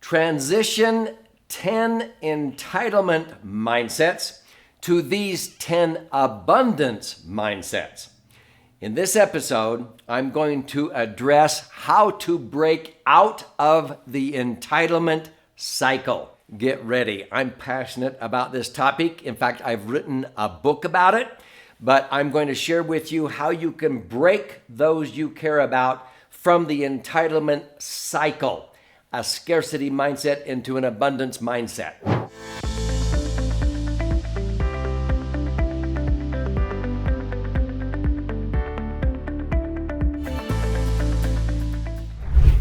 Transition 10 entitlement mindsets to these 10 abundance mindsets. In this episode, I'm going to address how to break out of the entitlement cycle. Get ready. I'm passionate about this topic. In fact, I've written a book about it, but I'm going to share with you how you can break those you care about from the entitlement cycle, a scarcity mindset into an abundance mindset.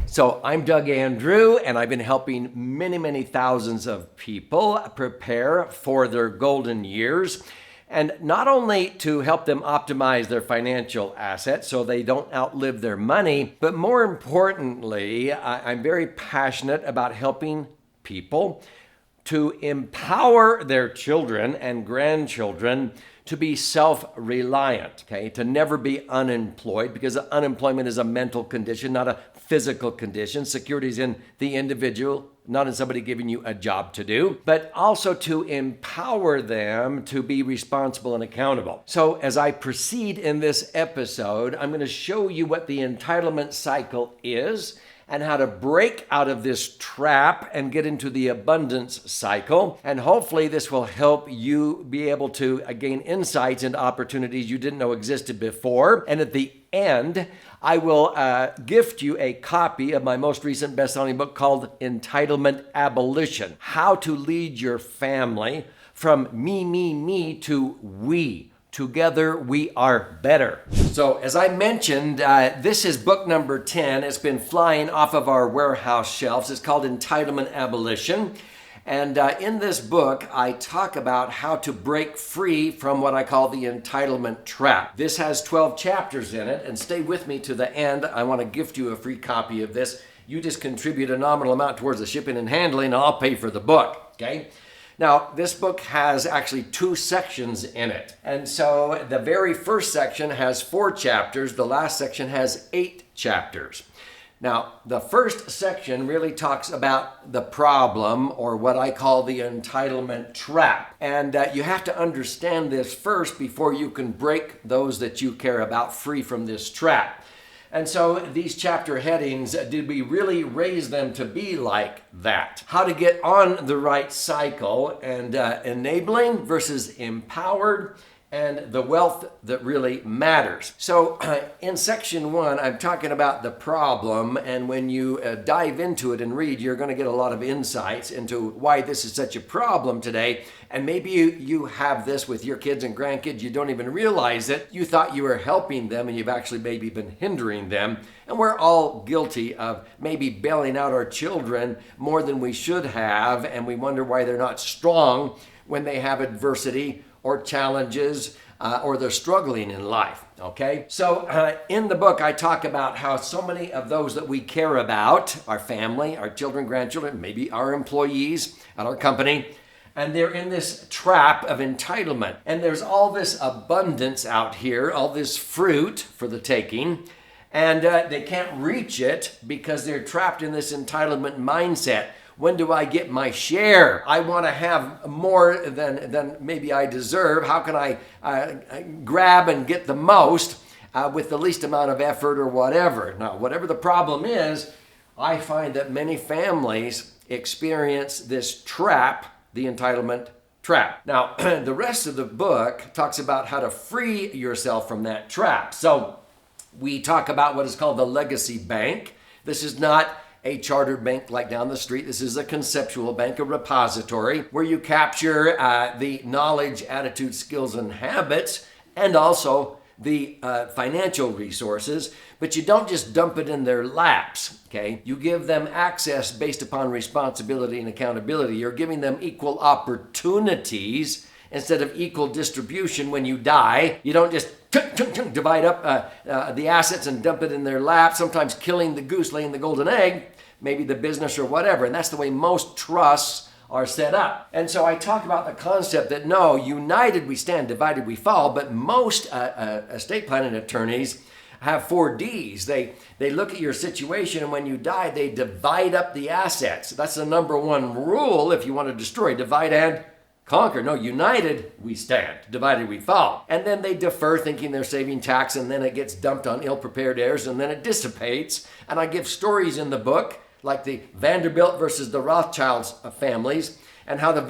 So I'm Doug Andrew, and I've been helping many thousands of people prepare for their golden years, and not only to help them optimize their financial assets so they don't outlive their money, but more importantly, I'm very passionate about helping people to empower their children and grandchildren to be self-reliant, okay? To never be unemployed, because unemployment is a mental condition, not a physical condition. Security is in the individual, not in somebody giving you a job to do, but also to empower them to be responsible and accountable. So as I proceed in this episode, I'm going to show you what the entitlement cycle is and how to break out of this trap and get into the abundance cycle. And hopefully this will help you be able to gain insights into opportunities you didn't know existed before. And at the end, I will gift you a copy of my most recent best-selling book called Entitlement, Abolition: How to Lead Your Family from Me to We. Together we are better. So as I mentioned, this is book number 10. It's been flying off of our warehouse shelves. It's called Entitlement, Abolition. And in this book, I talk about how to break free from what I call the entitlement trap. This has 12 chapters in it, and stay with me to the end. I want to gift you a free copy of this. You just contribute a nominal amount towards the shipping and handling, and I'll pay for the book, okay? Now, this book has actually 2 sections in it. And so the very first section has 4 chapters. The last section has 8 chapters. Now, the first section really talks about the problem, or what I call the entitlement trap. And you have to understand this first before you can break those that you care about free from this trap. And so these chapter headings, did we really raise them to be like that? How to get on the right cycle, and enabling versus empowered, and the wealth that really matters. So in section 1, I'm talking about the problem, and when you dive into it and read, you're going to get a lot of insights into why this is such a problem today. And maybe you have this with your kids and grandkids. You don't even realize it. You thought you were helping them, and you've actually maybe been hindering them. And we're all guilty of maybe bailing out our children more than we should have, and we wonder why they're not strong when they have adversity or challenges, or they're struggling in life, okay? So in the book, I talk about how so many of those that we care about, our family, our children, grandchildren, maybe our employees at our company, and they're in this trap of entitlement. And there's all this abundance out here, all this fruit for the taking, and they can't reach it because they're trapped in this entitlement mindset. When do I get my share? I want to have more than maybe I deserve. How can I grab and get the most with the least amount of effort or whatever? Now, whatever the problem is, I find that many families experience this trap, the entitlement trap. Now, the rest of the book talks about how to free yourself from that trap. So we talk about what is called the legacy bank. This is not a chartered bank like down the street. This is a conceptual bank, a repository where you capture the knowledge, attitude, skills, and habits, and also the financial resources, but you don't just dump it in their laps, okay? You give them access based upon responsibility and accountability. You're giving them equal opportunities instead of equal distribution when you die. You don't just divide up the assets and dump it in their lap, sometimes killing the goose laying the golden egg, maybe the business or whatever. And that's the way most trusts are set up. And so I talk about the concept that no, united we stand, divided we fall, but most estate planning attorneys have 4Ds. They look at your situation, and when you die, they divide up the assets. That's the number one rule if you want to destroy. Divide and conquer. No, united we stand, divided we fall. And then they defer, thinking they're saving tax, and then it gets dumped on ill-prepared heirs, and then it dissipates. And I give stories in the book, like the Vanderbilt versus the Rothschilds families, and how the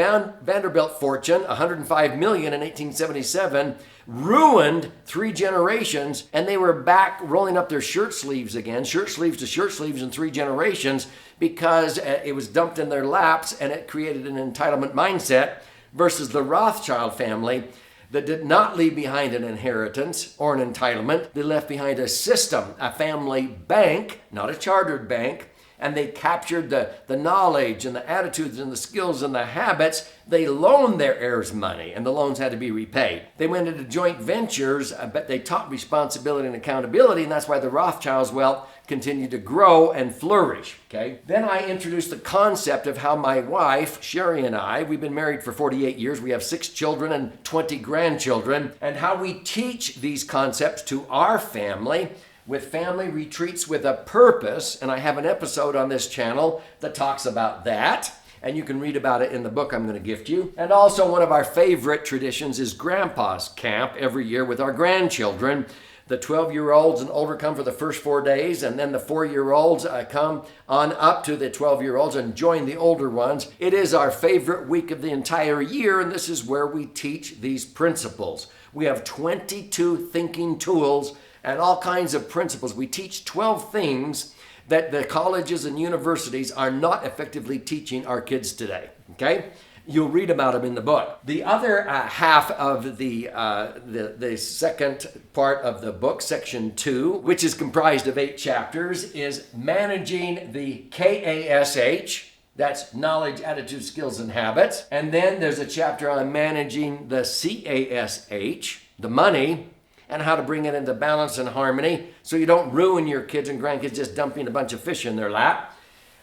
Vanderbilt fortune, $105 million in 1877, ruined 3 generations, and they were back rolling up their shirt sleeves again, shirt sleeves to shirt sleeves in 3 generations, because it was dumped in their laps, and it created an entitlement mindset, versus the Rothschild family that did not leave behind an inheritance or an entitlement. They left behind a system, a family bank, not a chartered bank, and they captured the knowledge and the attitudes and the skills and the habits. They loaned their heirs money, and the loans had to be repaid. They went into joint ventures, but they taught responsibility and accountability, and that's why the Rothschilds' wealth continued to grow and flourish, okay? Then I introduced the concept of how my wife, Sherry, and I, we've been married for 48 years, we have 6 children and 20 grandchildren, and how we teach these concepts to our family with family retreats with a purpose. And I have an episode on this channel that talks about that, and you can read about it in the book I'm going to gift you. And also, one of our favorite traditions is Grandpa's Camp every year with our grandchildren. The 12-year-olds and older come for the first 4 days, and then the 4-year-olds come on up to the 12-year-olds and join the older ones. It is our favorite week of the entire year, and this is where we teach these principles. We have 22 thinking tools and all kinds of principles. We teach 12 things that the colleges and universities are not effectively teaching our kids today, okay? You'll read about them in the book. The other half of the second part of the book, section 2, which is comprised of 8 chapters, is managing the K.A.S.H. That's knowledge, attitude, skills, and habits. And then there's a chapter on managing the C.A.S.H., the money, and how to bring it into balance and harmony so you don't ruin your kids and grandkids just dumping a bunch of fish in their lap.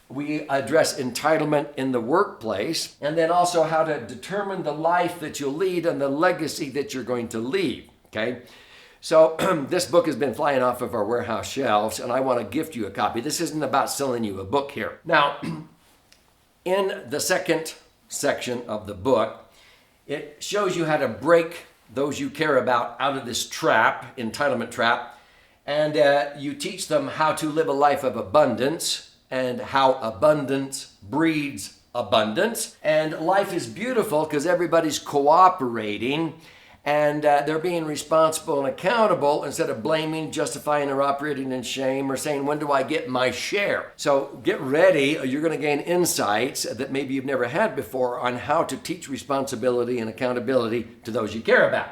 We address entitlement in the workplace, and then also how to determine the life that you'll lead and the legacy that you're going to leave, okay? So this book has been flying off of our warehouse shelves, and I want to gift you a copy. This isn't about selling you a book here. Now, in the second section of the book, it shows you how to break those you care about out of this trap, entitlement trap, and you teach them how to live a life of abundance and how abundance breeds abundance. And life is beautiful because everybody's cooperating and they're being responsible and accountable instead of blaming, justifying, or operating in shame or saying, when do I get my share? So get ready. You're going to gain insights that maybe you've never had before on how to teach responsibility and accountability to those you care about.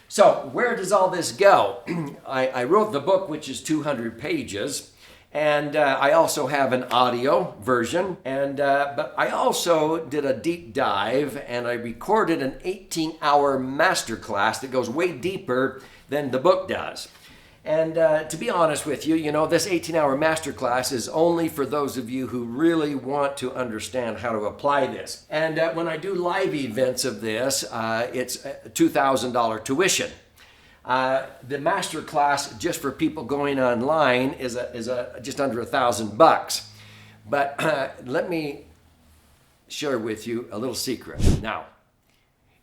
So where does all this go? I wrote the book, which is 200 pages. And I also have an audio version, but I also did a deep dive and I recorded an 18-hour masterclass that goes way deeper than the book does. And to be honest with you, this 18-hour masterclass is only for those of you who really want to understand how to apply this. And when I do live events of this, it's a $2,000 tuition. The master class just for people going online is just under $1,000. But let me share with you a little secret. Now,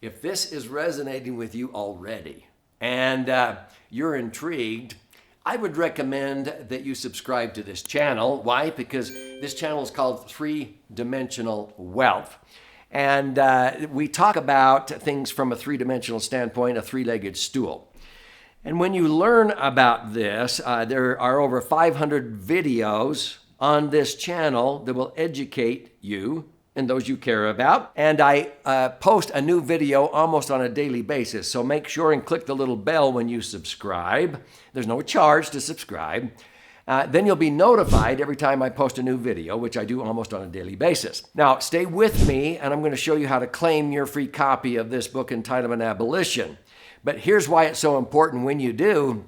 if this is resonating with you already and you're intrigued, I would recommend that you subscribe to this channel. Why? Because this channel is called 3-Dimensional Wealth. And we talk about things from a 3-dimensional standpoint, a 3-legged stool. And when you learn about this, there are over 500 videos on this channel that will educate you and those you care about. And I post a new video almost on a daily basis. So make sure and click the little bell when you subscribe. There's no charge to subscribe. Then you'll be notified every time I post a new video, which I do almost on a daily basis. Now, stay with me, and I'm going to show you how to claim your free copy of this book, Entitlement, Abolition. But here's why it's so important. When you do,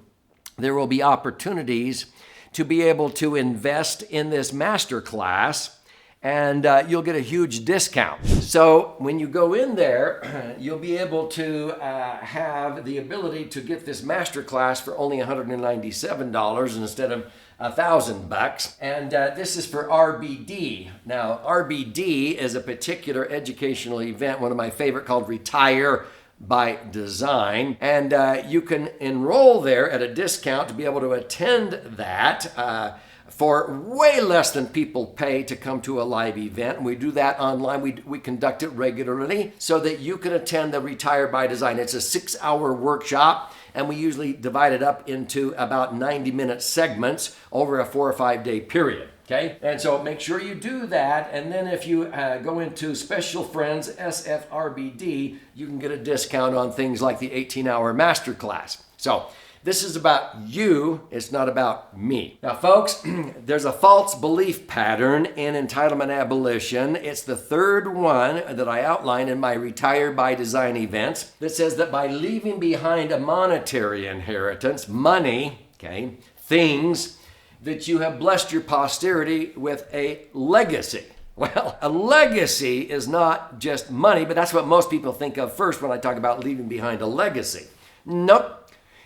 there will be opportunities to be able to invest in this master class and you'll get a huge discount. So when you go in there, you'll be able to have the ability to get this Masterclass for only $197 instead of $1,000, and this is for RBD. Now, RBD is a particular educational event, one of my favorite, called Retire by Design, and you can enroll there at a discount to be able to attend that for way less than people pay to come to a live event. And we do that online. We conduct it regularly so that you can attend the Retire by Design. It's a 6-hour workshop, and we usually divide it up into about 90-minute segments over a 4 or 5 day period. Okay, and so make sure you do that, and then if you go into Special Friends SFRBD, you can get a discount on things like the 18-hour Masterclass. So this is about you, it's not about me. Now folks, there's a false belief pattern in Entitlement Abolition. It's the third one that I outline in my Retire by Design events that says that by leaving behind a monetary inheritance, money, okay, things, that you have blessed your posterity with a legacy. Well, a legacy is not just money, but that's what most people think of first when I talk about leaving behind a legacy. Nope.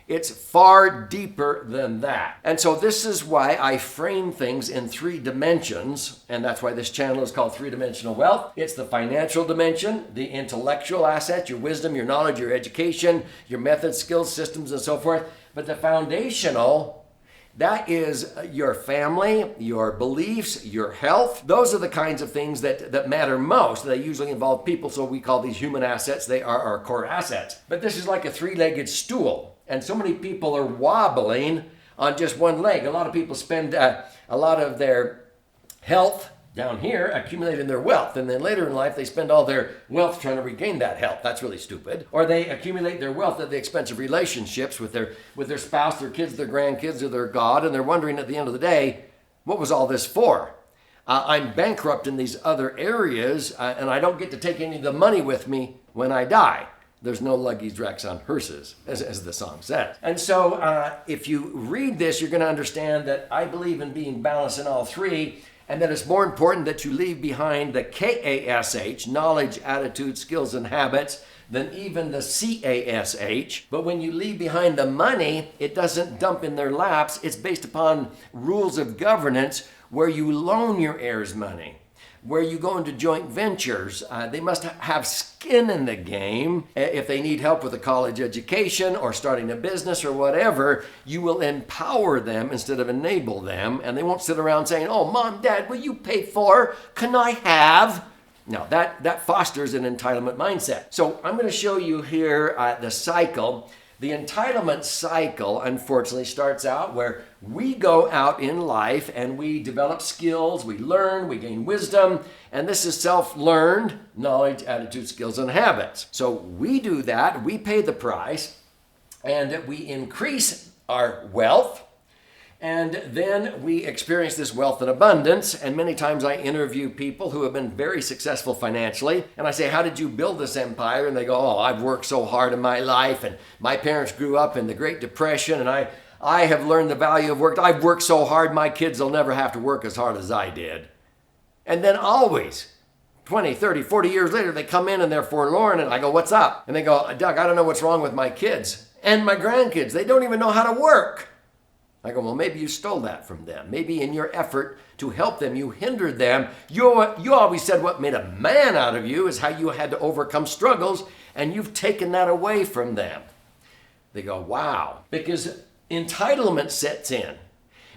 It's far deeper than that. And so this is why I frame things in 3 dimensions, and that's why this channel is called 3-Dimensional Wealth. It's the financial dimension, the intellectual asset, your wisdom, your knowledge, your education, your methods, skills, systems, and so forth. But the foundational, that is your family, your beliefs, your health. Those are the kinds of things that matter most. They usually involve people, so we call these human assets. They are our core assets. But this is like a 3-legged stool, and so many people are wobbling on just one leg. A lot of people spend a lot of their health down here accumulating their wealth, and then later in life they spend all their wealth trying to regain that health. That's really stupid. Or they accumulate their wealth at the expense of relationships with their spouse, their kids, their grandkids, or their God, and they're wondering at the end of the day, what was all this for? I'm bankrupt in these other areas, and I don't get to take any of the money with me when I die. There's no luggage racks on hearses, as the song says. And so if you read this, you're going to understand that I believe in being balanced in all 3, and that it's more important that you leave behind the K.A.S.H, knowledge, attitude, skills, and habits, than even the C.A.S.H. But when you leave behind the money, it doesn't dump in their laps. It's based upon rules of governance where you loan your heirs money, where you go into joint ventures. They must have skin in the game. If they need help with a college education or starting a business or whatever, you will empower them instead of enable them. And they won't sit around saying, oh, Mom, Dad, will you pay for? Can I have? No, that fosters an entitlement mindset. So I'm going to show you here the cycle. The entitlement cycle, unfortunately, starts out where we go out in life and we develop skills, we learn, we gain wisdom, and this is self-learned knowledge, attitude, skills, and habits. So we do that, we pay the price, and we increase our wealth, and then we experience this wealth in abundance. And many times I interview people who have been very successful financially, and I say, how did you build this empire? And they go, oh, I've worked so hard in my life, and my parents grew up in the Great Depression, and I have learned the value of work. I've worked so hard, my kids will never have to work as hard as I did. And then always, 20, 30, 40 years later, they come in and they're forlorn, and I go, what's up? And they go, Doug, I don't know what's wrong with my kids and my grandkids. They don't even know how to work. I go, well, maybe you stole that from them. Maybe in your effort to help them, you hindered them. You always said what made a man out of you is how you had to overcome struggles, and you've taken that away from them. They go, wow, because entitlement sets in.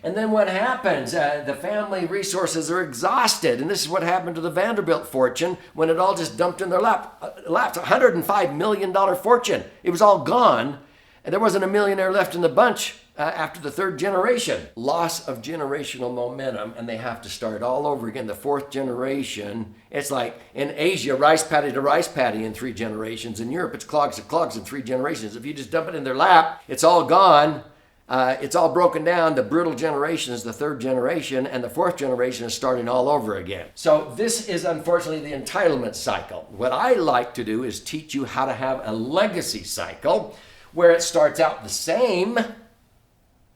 And then what happens? The family resources are exhausted. And this is what happened to the Vanderbilt fortune when it all just dumped in their laps. $105 million fortune. It was all gone. And there wasn't a millionaire left in the bunch after the 3rd generation. Loss of generational momentum, and they have to start all over again. The 4th generation, it's like in Asia, rice paddy to rice paddy in 3 generations. In Europe, it's clogs to clogs in 3 generations. If you just dump it in their lap, it's all gone. It's all broken down. The brutal generation is the 3rd generation, and the 4th generation is starting all over again. So this is unfortunately the entitlement cycle. What I like to do is teach you how to have a legacy cycle where it starts out the same,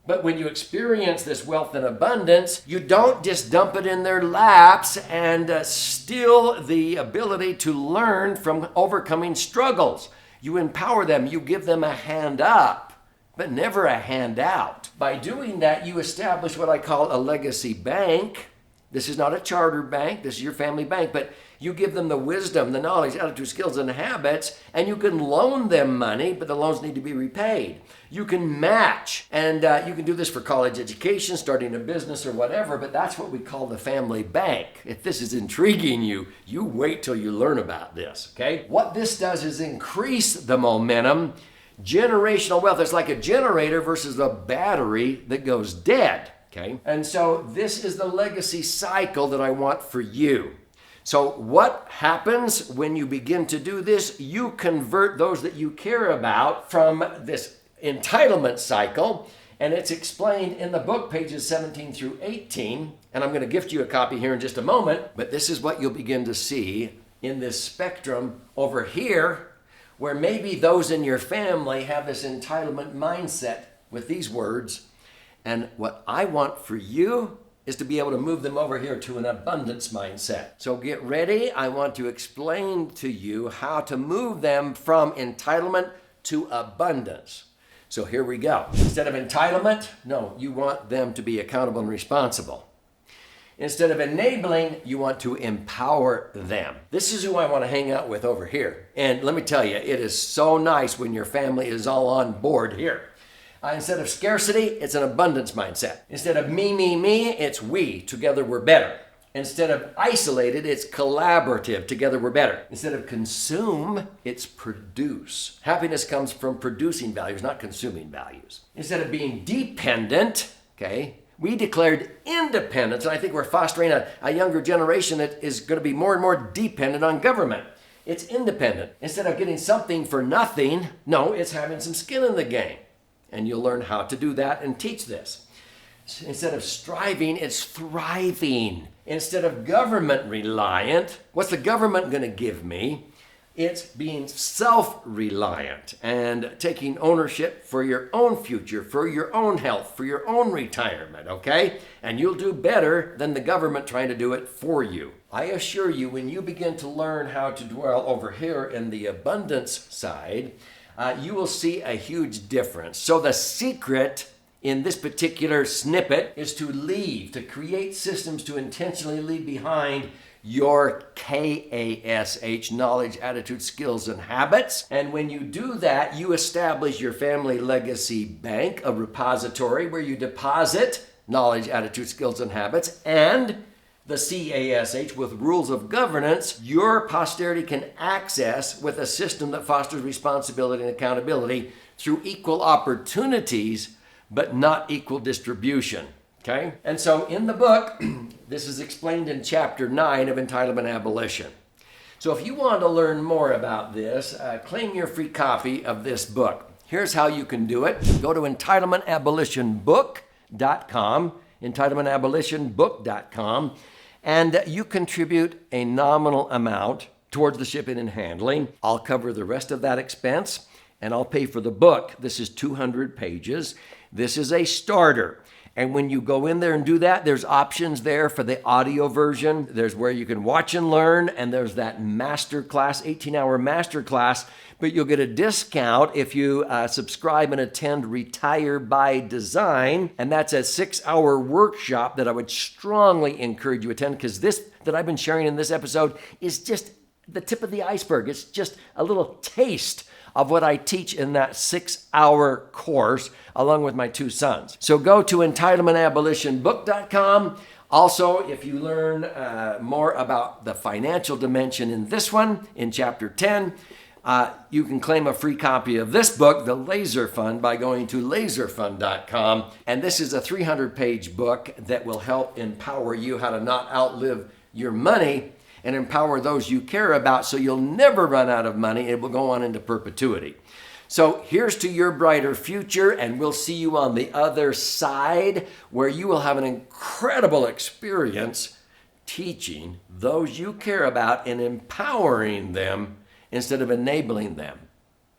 But when you experience this wealth and abundance, you don't just dump it in their laps and steal the ability to learn from overcoming struggles. You empower them, you give them a hand up, but never a hand out. By doing that, you establish what I call a legacy bank. This is not a charter bank, this is your family bank, but you give them the wisdom, the knowledge, attitude, skills, and habits, and you can loan them money, but the loans need to be repaid. You can match, and you can do this for college education, starting a business, or whatever, but that's what we call the family bank. If this is intriguing you, you wait till you learn about this, okay? What this does is increase the momentum. Generational wealth, it's like a generator versus a battery that goes dead, okay? And so this is the legacy cycle that I want for you. So what happens when you begin to do this? You convert those that you care about from this entitlement cycle, and it's explained in the book, pages 17 through 18, and I'm going to gift you a copy here in just a moment, but this is what you'll begin to see in this spectrum over here, where maybe those in your family have this entitlement mindset with these words, and what I want for you is to be able to move them over here to an abundance mindset. So get ready. I want to explain to you how to move them from entitlement to abundance. So here we go. Instead of entitlement, no, you want them to be accountable and responsible. Instead of enabling, you want to empower them. This is who I want to hang out with over here. And let me tell you, it is so nice when your family is all on board here. Instead of scarcity, it's an abundance mindset. Instead of me, it's we. Together we're better. Instead of isolated, it's collaborative. Together we're better. Instead of consume, it's produce. Happiness comes from producing values, not consuming values. Instead of being dependent, okay, we declared independence, and I think we're fostering a younger generation that is going to be more and more dependent on government. It's independent. Instead of getting something for nothing, no, it's having some skin in the game. And you'll learn how to do that and teach this. Instead of striving, it's thriving. Instead of government reliant, what's the government going to give me? It's being self-reliant and taking ownership for your own future, for your own health, for your own retirement, okay? And you'll do better than the government trying to do it for you. I assure you, when you begin to learn how to dwell over here in the abundance side, you will see a huge difference. So the secret in this particular snippet is to create systems to intentionally leave behind your K.A.S.H, knowledge, attitude, skills, and habits. And when you do that, you establish your family legacy bank, a repository where you deposit knowledge, attitude, skills, and habits, and the C.A.S.H with rules of governance your posterity can access with a system that fosters responsibility and accountability through equal opportunities, but not equal distribution. Okay? And so in the book, this is explained in chapter 9 of Entitlement Abolition. So if you want to learn more about this, claim your free copy of this book. Here's how you can do it. Go to entitlementabolitionbook.com, entitlementabolitionbook.com, and you contribute a nominal amount towards the shipping and handling. I'll cover the rest of that expense, and I'll pay for the book. This is 200 pages. This is a starter. And when you go in there and do that, there's options there for the audio version. There's where you can watch and learn, and there's that Masterclass, 18-hour Masterclass. But you'll get a discount if you subscribe and attend Retire by Design. And that's a 6-hour workshop that I would strongly encourage you to attend, because this that I've been sharing in this episode is just the tip of the iceberg. It's just a little taste of what I teach in that 6-hour course, along with my 2 sons. So go to entitlementabolitionbook.com. Also, if you learn more about the financial dimension in this one, in chapter 10, you can claim a free copy of this book, The Laser Fund, by going to laserfund.com. And this is a 300-page book that will help empower you how to not outlive your money and empower those you care about so you'll never run out of money. It will go on into perpetuity. So here's to your brighter future, and we'll see you on the other side, where you will have an incredible experience teaching those you care about and empowering them instead of enabling them.